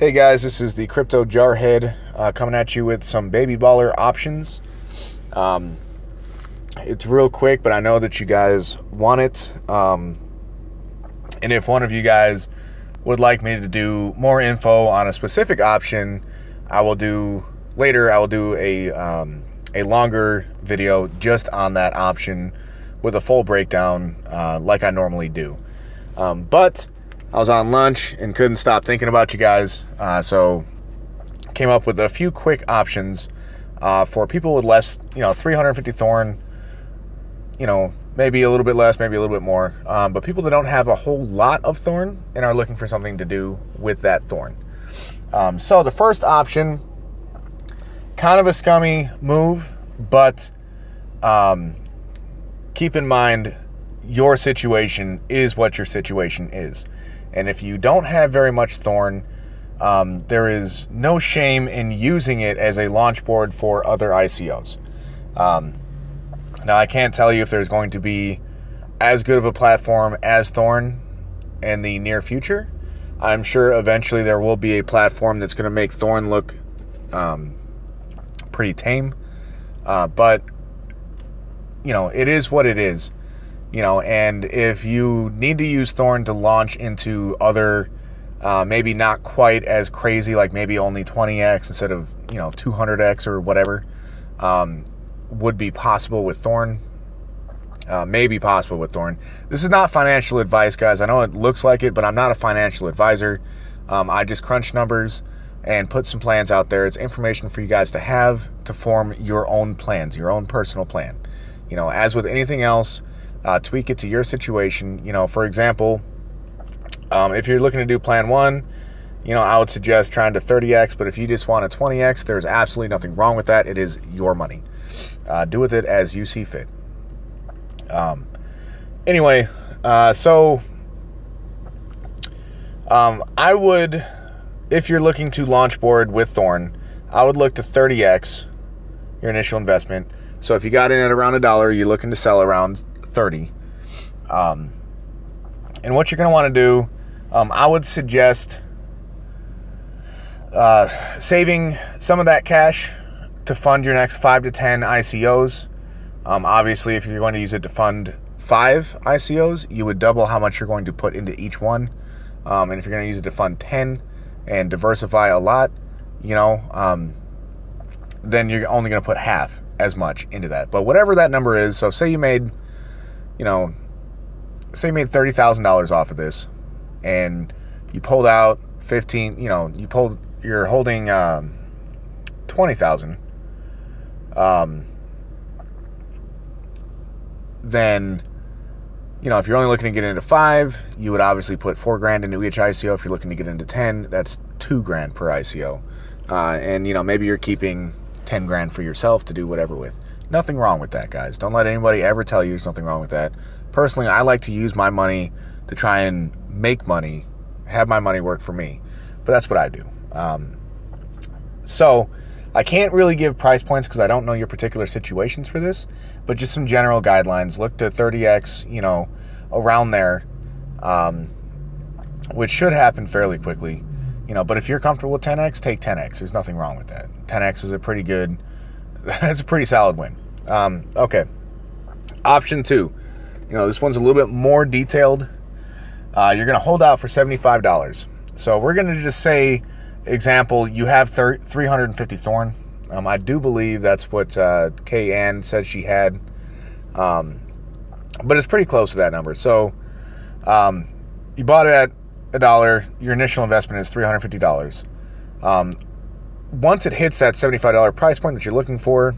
Hey guys, this is the Crypto Jarhead coming at you with some baby baller options. It's real quick, but I know that you guys want it. And if one of you guys would like me to do more info on a specific option, I will do a longer video just on that option with a full breakdown like I normally do. But I was on lunch and couldn't stop thinking about you guys, so came up with a few quick options for people with less, 350 Thorn, maybe a little bit less, maybe a little bit more, but people that don't have a whole lot of Thorn and are looking for something to do with that Thorn. So the first option, kind of a scummy move, but keep in mind your situation is what your situation is. And if you don't have very much Thorn, there is no shame in using it as a launch board for other ICOs. Now, I can't tell you if there's going to be as good of a platform as Thorn in the near future. I'm sure eventually there will be a platform that's going to make Thorn look pretty tame. But, it is what it is. And if you need to use Thorn to launch into other, maybe not quite as crazy, like maybe only 20x instead of, 200x or whatever, would be possible with Thorn. Maybe possible with Thorn. This is not financial advice, guys. I know it looks like it, but I'm not a financial advisor. I just crunch numbers and put some plans out there. It's information for you guys to have to form your own plans, your own personal plan. As with anything else, tweak it to your situation. For example, if you're looking to do plan one, I would suggest trying to 30x, but if you just want a 20x, there's absolutely nothing wrong with that. It is your money. Do with it as you see fit. Anyway, so I would, if you're looking to launch board with Thorn, I would look to 30x your initial investment. So if you got in at around $1, you're looking to sell around 30. And what you're going to want to do, I would suggest saving some of that cash to fund your next 5 to 10 ICOs. Obviously, if you're going to use it to fund 5 ICOs, you would double how much you're going to put into each one. And if you're going to use it to fund 10 and diversify a lot, then you're only going to put half as much into that. But whatever that number is, so say you made $30,000 off of this and you pulled out 15, you're holding 20,000. Then, if you're only looking to get into 5, you would obviously put $4,000 into each ICO. If you're looking to get into 10, that's $2,000 per ICO. And maybe you're keeping $10,000 for yourself to do whatever with. Nothing wrong with that, guys. Don't let anybody ever tell you there's nothing wrong with that. Personally, I like to use my money to try and make money, have my money work for me. But that's what I do. So I can't really give price points because I don't know your particular situations for this, but just some general guidelines. Look to 30x, around there, which should happen fairly quickly. But if you're comfortable with 10x, take 10x. There's nothing wrong with that. 10x is that's a pretty solid win. Okay. Option 2. This one's a little bit more detailed. You're going to hold out for $75. So we're going to just say, example, you have 350 Thorn. I do believe that's what Kay Ann said she had. But it's pretty close to that number. So you bought it at $1. Your initial investment is $350. Once it hits that $75 price point that you're looking for,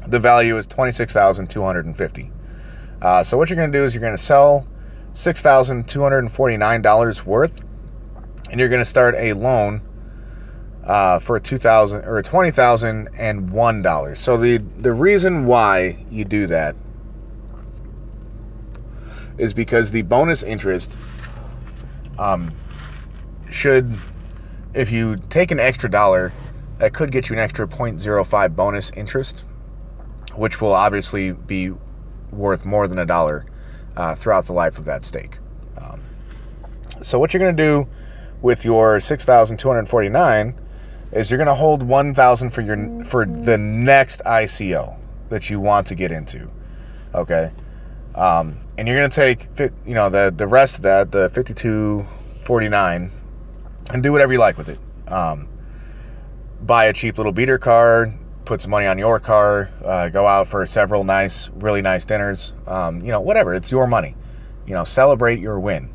the value is $26,250. So what you're going to do is you're going to sell $6,249 worth, and you're going to start a loan for $2,000 or $20,001. So the reason why you do that is because the bonus interest should, if you take an extra $1, that could get you an extra 0.05 bonus interest, which will obviously be worth more than $1 throughout the life of that stake. So what you're going to do with your 6,249 is you're going to hold 1,000 for the next ICO that you want to get into. Okay. And you're going to take, the rest of that, the 5,249, and do whatever you like with it. Buy a cheap little beater car, put some money on your car, go out for several really nice dinners, whatever. It's your money. Celebrate your win.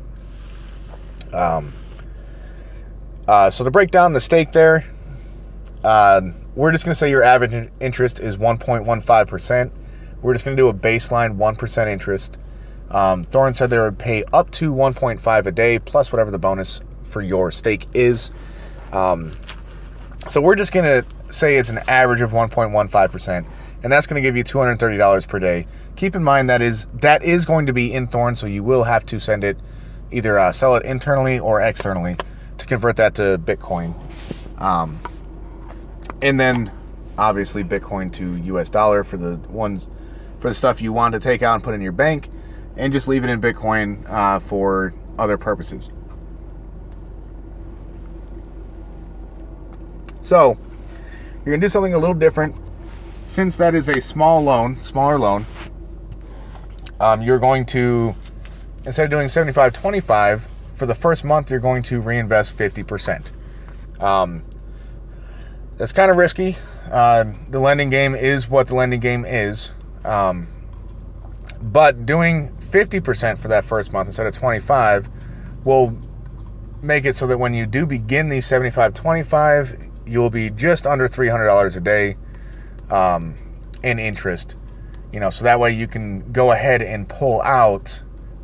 So to break down the stake there, we're just going to say your average interest is 1.15%. We're just going to do a baseline 1% interest. Thorn said they would pay up to 1.5 a day, plus whatever the bonus for your stake is. So we're just going to say it's an average of 1.15%, and that's going to give you $230 per day. Keep in mind that is going to be in Thorn, so you will have to send it, either sell it internally or externally to convert that to Bitcoin. And then obviously Bitcoin to US dollar for the stuff you want to take out and put in your bank, and just leave it in Bitcoin for other purposes. So you're going to do something a little different. Since that is a smaller loan, you're going to, instead of doing 75-25, for the first month, you're going to reinvest 50%. That's kind of risky. The lending game is what the lending game is. But doing 50% for that first month instead of 25 will make it so that when you do begin these 75-25, you'll be just under $300 a day in interest. So that way you can go ahead and pull out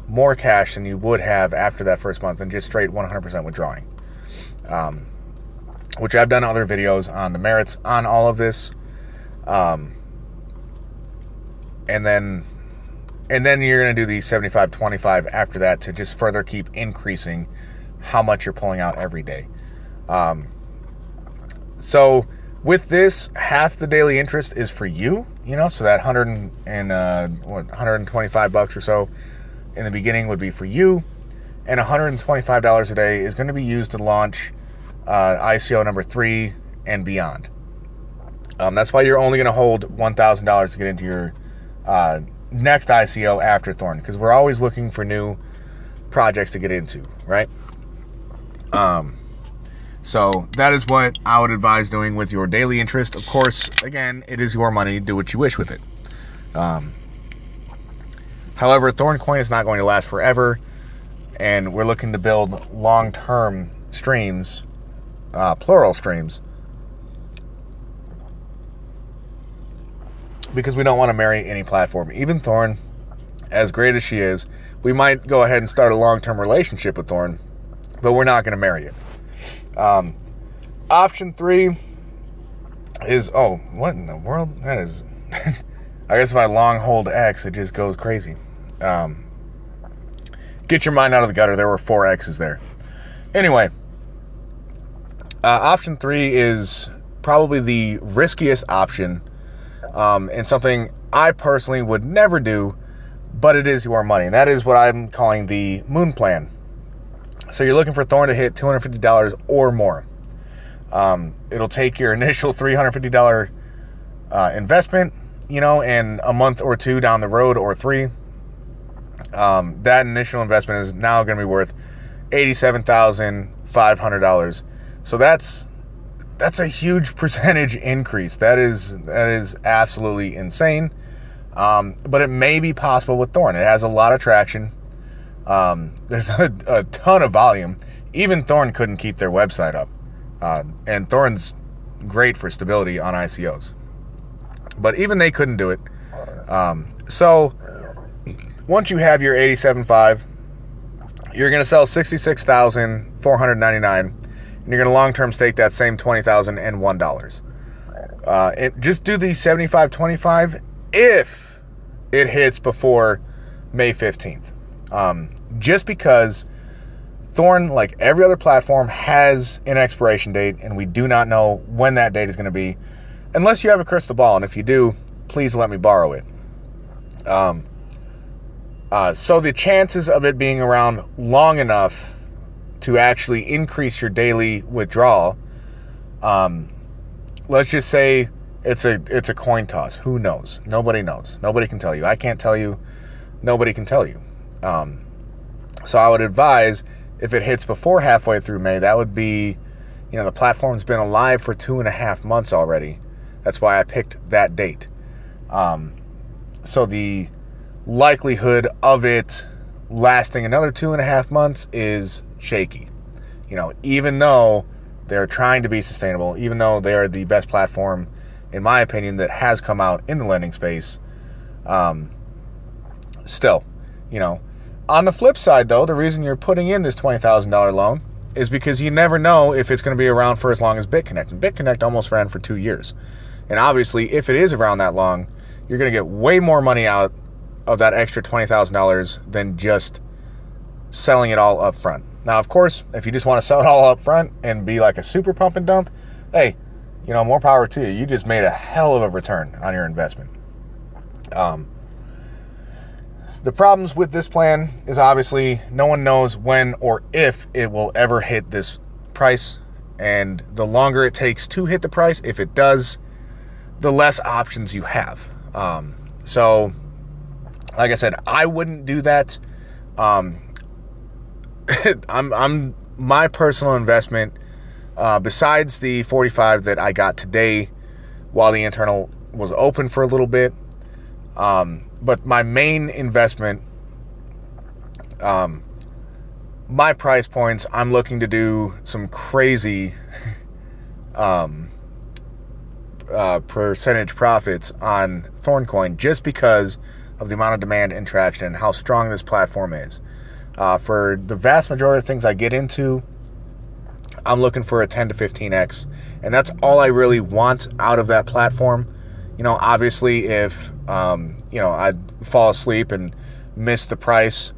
more cash than you would have after that first month and just straight 100% withdrawing. Which I've done other videos on the merits on all of this. And then you're going to do the 75-25 after that to just further keep increasing how much you're pulling out every day. So with this, half the daily interest is for you, so that $125 or so in the beginning would be for you, and $125 a day is going to be used to launch ICO number 3 and beyond. That's why you're only going to hold $1,000 to get into your next ICO after Thorn, because we're always looking for new projects to get into, right? So that is what I would advise doing with your daily interest. Of course, again, it is your money. Do what you wish with it. However, Thorn Coin is not going to last forever, and we're looking to build long-term streams, plural streams, because we don't want to marry any platform. Even Thorn, as great as she is, we might go ahead and start a long-term relationship with Thorn, but we're not going to marry it. Option 3 is, what in the world? That is, I guess if I long hold X, it just goes crazy. Get your mind out of the gutter. There were 4 X's there. Anyway, option 3 is probably the riskiest option, and something I personally would never do, but it is your money. And that is what I'm calling the moon plan. So you're looking for Thorn to hit $250 or more. It'll take your initial $350 investment, and a month or 2 down the road, or 3. That initial investment is now going to be worth $87,500. So that's a huge percentage increase. That is absolutely insane. But it may be possible with Thorn. It has a lot of traction. There's a ton of volume. Even Thorn couldn't keep their website up. And Thorn's great for stability on ICOs. But even they couldn't do it. So once you have your 87.5, you're going to sell 66,499, and you're going to long-term stake that same $20,001. Just do the 75-25 if it hits before May 15th. Just because Thorn, like every other platform, has an expiration date, and we do not know when that date is going to be, unless you have a crystal ball, and if you do, please let me borrow it. So the chances of it being around long enough to actually increase your daily withdrawal, let's just say it's a coin toss. Who knows? Nobody knows. Nobody can tell you. I can't tell you. Nobody can tell you. So I would advise, if it hits before halfway through May, that would be, the platform's been alive for 2.5 months already. That's why I picked that date. So the likelihood of it lasting another 2.5 months is shaky. Even though they're trying to be sustainable, even though they are the best platform, in my opinion, that has come out in the lending space, still, on the flip side, though, the reason you're putting in this $20,000 loan is because you never know if it's going to be around for as long as BitConnect. And BitConnect almost ran for 2 years. And obviously, if it is around that long, you're going to get way more money out of that extra $20,000 than just selling it all up front. Now, of course, if you just want to sell it all up front and be like a super pump and dump, hey, more power to you. You just made a hell of a return on your investment. The problems with this plan is obviously no one knows when or if it will ever hit this price. And the longer it takes to hit the price, if it does, the less options you have. So, like I said, I wouldn't do that. My personal investment, besides the 45 that I got today while the internal was open for a little bit, but my main investment, my price points, I'm looking to do some crazy percentage profits on Thorn coin, just because of the amount of demand and traction and how strong this platform is. For the vast majority of things I get into, I'm looking for a 10 to 15x, and that's all I really want out of that platform. Obviously, if I'd fall asleep and miss the price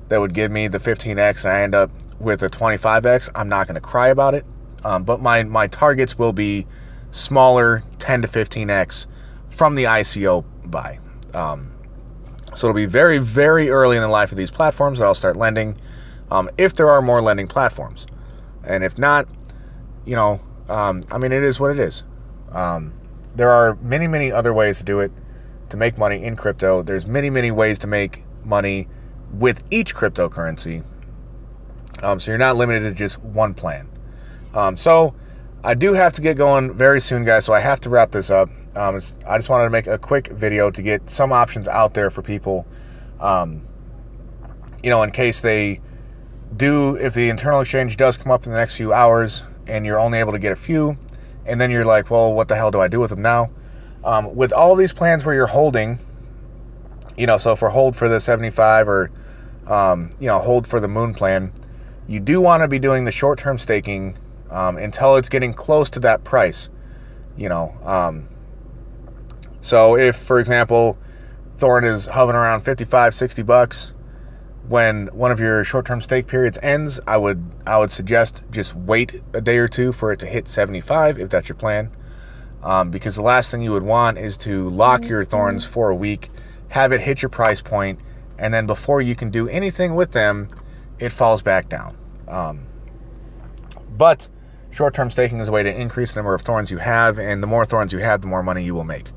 that would give me the 15x and I end up with a 25x, I'm not going to cry about it. But my targets will be smaller 10 to 15x from the ICO buy. So it'll be very, very early in the life of these platforms that I'll start lending, if there are more lending platforms. And if not, it is what it is. There are many, many other ways to do it, to make money in crypto. There's many, many ways to make money with each cryptocurrency. So you're not limited to just one plan. So I do have to get going very soon, guys, so I have to wrap this up. I just wanted to make a quick video to get some options out there for people, in case they do, if the internal exchange does come up in the next few hours and you're only able to get a few, and then you're like, well, what the hell do I do with them now? With all these plans where you're holding, so if we're hold for the 75 or, hold for the moon plan, you do want to be doing the short-term staking until it's getting close to that price, So if, for example, Thorn is hovering around $55-$60, when one of your short-term stake periods ends, I would suggest just wait a day or two for it to hit 75 if that's your plan, because the last thing you would want is to lock your Thorns for a week, have it hit your price point, and then before you can do anything with them, it falls back down. But short-term staking is a way to increase the number of Thorns you have, and the more Thorns you have, the more money you will make.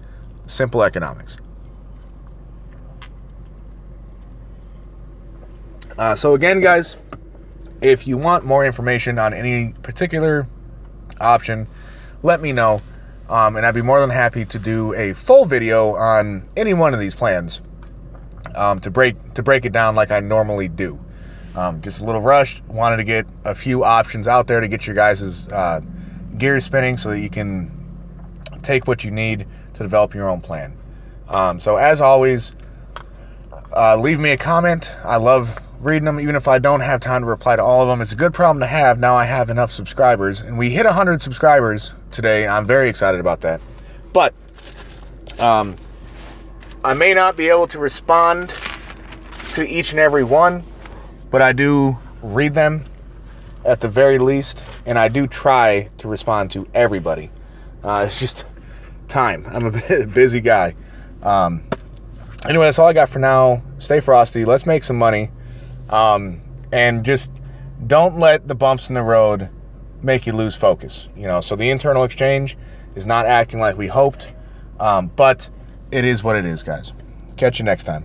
Simple economics. So again, guys, if you want more information on any particular option, let me know, and I'd be more than happy to do a full video on any one of these plans, to break it down like I normally do. Just a little rushed. Wanted to get a few options out there to get your guys' gears spinning so that you can take what you need to develop your own plan. So as always, leave me a comment. I love reading them, even if I don't have time to reply to all of them. It's a good problem to have. Now I have enough subscribers, and we hit 100 subscribers today. I'm very excited about that. But I may not be able to respond to each and every one, but I do read them at the very least, and I do try to respond to everybody. It's just time. I'm a busy guy. Anyway, that's all I got for now. Stay frosty. Let's make some money. And just don't let the bumps in the road make you lose focus. So the internal exchange is not acting like we hoped, but it is what it is, guys. Catch you next time.